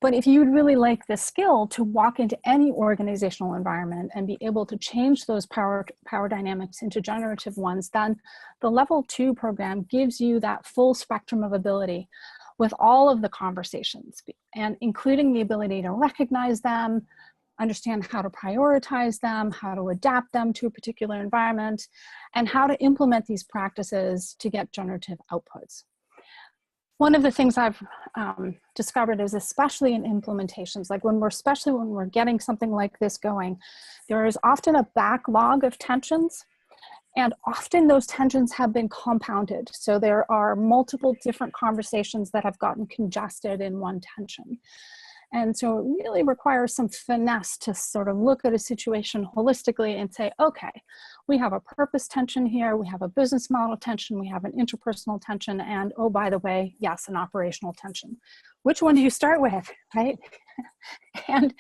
But if you'd really like the skill to walk into any organizational environment and be able to change those power dynamics into generative ones, then the Level 2 program gives you that full spectrum of ability with all of the conversations, and including the ability to recognize them, understand how to prioritize them, how to adapt them to a particular environment, and how to implement these practices to get generative outputs. One of the things I've discovered is, especially in implementations, like especially when we're getting something like this going, there is often a backlog of tensions, and often those tensions have been compounded. So there are multiple different conversations that have gotten congested in one tension. And so it really requires some finesse to sort of look at a situation holistically and say, okay, we have a purpose tension here, we have a business model tension, we have an interpersonal tension, and oh, by the way, yes, an operational tension. Which one do you start with, right? and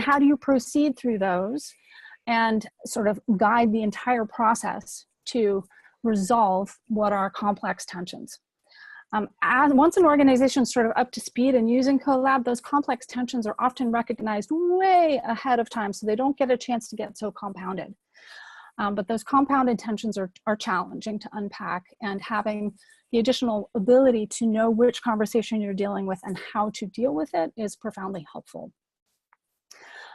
how do you proceed through those and sort of guide the entire process to resolve what are complex tensions? Once an organization is sort of up to speed and using Colab, those complex tensions are often recognized way ahead of time, so they don't get a chance to get so compounded. But those compounded tensions are challenging to unpack, and having the additional ability to know which conversation you're dealing with and how to deal with it is profoundly helpful.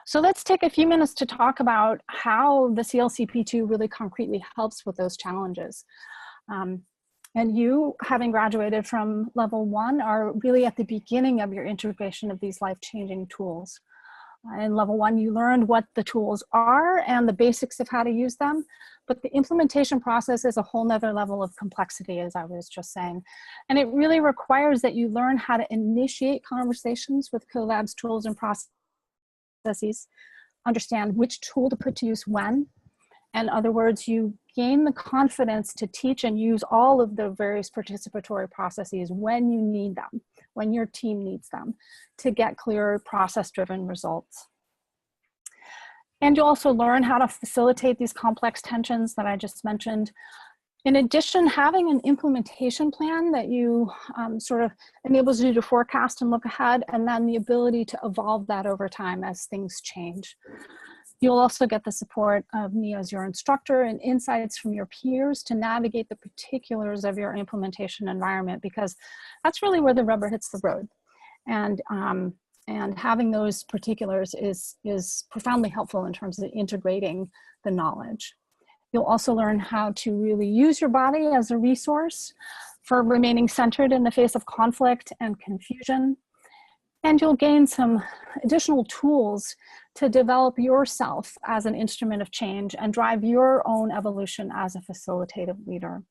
So let's take a few minutes to talk about how the CLCP2 really concretely helps with those challenges. And you, having graduated from Level 1, are really at the beginning of your integration of these life-changing tools. In Level 1, you learned what the tools are and the basics of how to use them, but the implementation process is a whole nother level of complexity, as I was just saying. And it really requires that you learn how to initiate conversations with Colab's tools and processes, understand which tool to put to use when. In other words, you gain the confidence to teach and use all of the various participatory processes when you need them, when your team needs them, to get clearer process-driven results. And you'll also learn how to facilitate these complex tensions that I just mentioned. In addition, having an implementation plan that you sort of enables you to forecast and look ahead, and then the ability to evolve that over time as things change. You'll also get the support of me as your instructor and insights from your peers to navigate the particulars of your implementation environment, because that's really where the rubber hits the road. And having those particulars is profoundly helpful in terms of integrating the knowledge. You'll also learn how to really use your body as a resource for remaining centered in the face of conflict and confusion. And you'll gain some additional tools to develop yourself as an instrument of change and drive your own evolution as a facilitative leader.